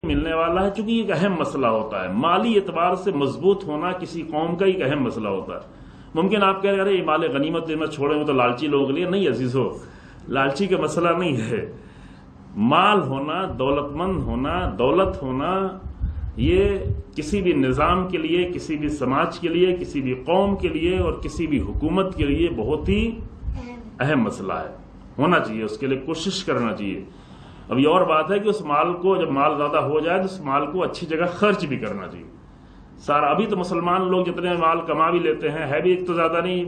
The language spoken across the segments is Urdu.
ملنے والا ہے، چونکہ یہ ایک اہم مسئلہ ہوتا ہے، مالی اعتبار سے مضبوط ہونا کسی قوم کا ایک اہم مسئلہ ہوتا ہے۔ ممکن آپ کہہ رہے ہیں مال غنیمت میں چھوڑے ہوئے تو لالچی لوگوں کے لیے، نہیں عزیزو، لالچی کا مسئلہ نہیں ہے۔ مال ہونا، دولت مند ہونا، دولت ہونا، یہ کسی بھی نظام کے لیے، کسی بھی سماج کے لیے، کسی بھی قوم کے لیے اور کسی بھی حکومت کے لیے بہت ہی اہم مسئلہ ہے، ہونا چاہیے، اس کے لیے کوشش کرنا چاہیے۔ اب یہ اور بات ہے کہ اس مال کو جب مال زیادہ ہو جائے تو اس مال کو اچھی جگہ خرچ بھی کرنا چاہیے۔ سارا ابھی تو مسلمان لوگ جتنے مال کما بھی لیتے ہیں، ہے بھی ایک تو زیادہ نہیں،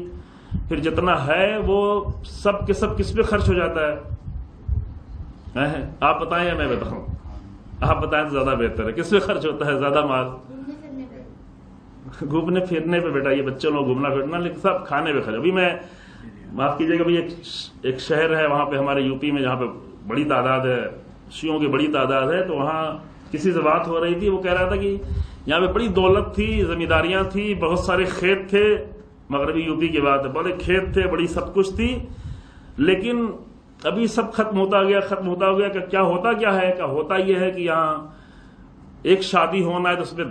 پھر جتنا ہے وہ سب کے سب کس پہ خرچ ہو جاتا ہے؟ آپ بتائیں یا میں بتاؤں؟ آپ بتائیں تو زیادہ بہتر ہے، کس پہ خرچ ہوتا ہے زیادہ مال؟ گھومنے پھرنے پہ بیٹا، یہ بچے لوگ گھومنا پھرنا، لیکن سب کھانے پہ خرچ۔ ابھی میں معاف کیجیے گا، ایک شہر ہے وہاں پہ ہمارے یو پی میں جہاں پہ بڑی تعداد ہے، شیعوں کی بڑی تعداد ہے، تو وہاں کسی سے بات ہو رہی تھی، وہ کہہ رہا تھا کہ یہاں پہ بڑی دولت تھی، زمینداریاں تھی، بہت سارے کھیت تھے، مغربی یو پی کی بات ہے، بڑے کھیت تھے، بڑی سب کچھ تھی، لیکن ابھی سب ختم ہوتا گیا کہ کیا ہوتا کیا ہے؟ کہ ہوتا یہ ہے کہ یہاں ایک شادی ہونا ہے تو اس میں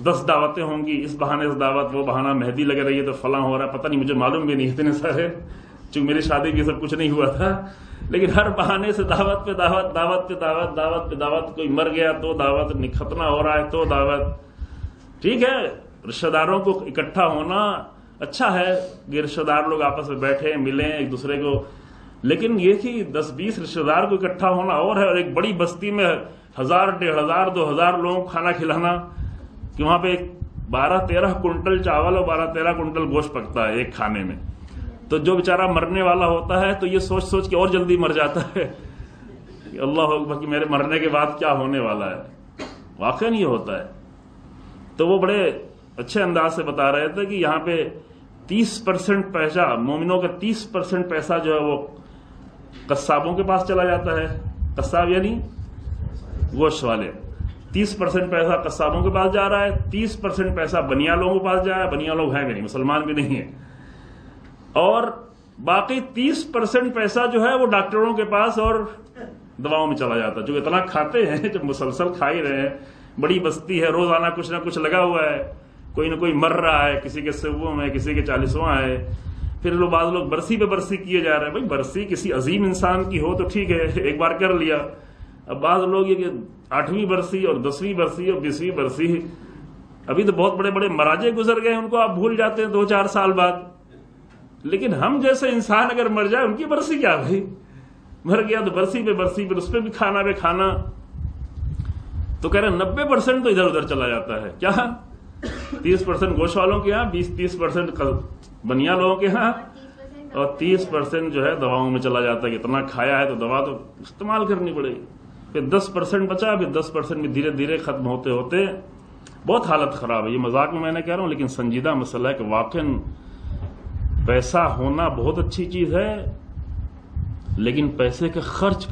10 دعوتیں ہوں گی، اس بہانے سے دعوت، وہ بہانہ مہندی لگ رہی ہے تو فلاں ہو رہا ہے، پتہ نہیں، مجھے معلوم بھی نہیں اتنے سارے، چونکہ میری شادی بھی سب کچھ نہیں ہوا تھا، لیکن ہر بہانے سے دعوت پہ دعوت، دعوت پہ دعوت، دعوت پہ دعوت، کوئی مر گیا تو دعوت، ختنہ ہو رہا ہے تو دعوت۔ ٹھیک ہے، رشتہ داروں کو اکٹھا ہونا اچھا ہے کہ رشتہ دار لوگ آپس میں بیٹھیں، ملیں ایک دوسرے کو، لیکن یہ کہ 10-20 رشتہ دار کو اکٹھا ہونا اور ہے، اور ایک بڑی بستی میں 1000، 1500، 2000 لوگوں کو کھانا کھلانا، کہ وہاں پہ 12-13 کنٹل چاول اور 12-13 کنٹل گوشت پکتا ہے ایک کھانے میں، تو جو بیچارہ مرنے والا ہوتا ہے تو یہ سوچ سوچ کے اور جلدی مر جاتا ہے کہ اللہ اکبر کہ میرے مرنے کے بعد کیا ہونے والا ہے، واقعی نہیں ہوتا ہے۔ تو وہ بڑے اچھے انداز سے بتا رہے تھے کہ یہاں پہ 30% پیسہ، مومنوں کا 30% پیسہ جو ہے وہ قصابوں کے پاس چلا جاتا ہے، قصاب یعنی گوشت والے، 30% پیسہ قصابوں کے پاس جا رہا ہے، 30% پیسہ بنیا لوگوں کے پاس جا رہا ہے، بنیا لوگ ہیں بھی نہیں، مسلمان بھی نہیں ہیں، اور باقی 30% پیسہ جو ہے وہ ڈاکٹروں کے پاس اور دواؤں میں چلا جاتا ہے، جو اتنا کھاتے ہیں، جو مسلسل کھا ہی رہے ہیں، بڑی بستی ہے، روزانہ کچھ نہ کچھ لگا ہوا ہے، کوئی نہ کوئی مر رہا ہے، کسی کے 100واں میں، کسی کے 40واں ہے، پھر بعض لوگ برسی پہ برسی کیے جا رہے ہیں۔ بھائی برسی کسی عظیم انسان کی ہو تو ٹھیک ہے، ایک بار کر لیا، اب بعض لوگ یہ کہ 8ویں برسی اور 10ویں برسی اور 20ویں برسی، ابھی تو بہت بڑے بڑے مراجے گزر گئے، ان کو آپ بھول جاتے ہیں 2-4 سال بعد، لیکن ہم جیسے انسان اگر مر جائے ان کی برسی کیا بھائی، مر گیا تو برسی پہ برسی، پھر اس پہ بھی کھانا پہ کھانا، تو کہہ رہے 90% تو ادھر ادھر چلا جاتا ہے، کیا 30% گوشت والوں کے ہاں، 20-30% بنیا لوگوں کے ہاں، اور 30% جو ہے دواؤں میں چلا جاتا ہے، کہ اتنا کھایا ہے تو دوا تو استعمال کرنی پڑے گی، پھر 10% بچا، پھر 10% بھی دھیرے دھیرے ختم ہوتے ہوتے بہت حالت خراب ہے۔ یہ مذاق میں نے کہہ رہا ہوں، لیکن سنجیدہ مسئلہ ہے کہ واقعاً پیسہ ہونا بہت اچھی چیز ہے، لیکن پیسے کا خرچ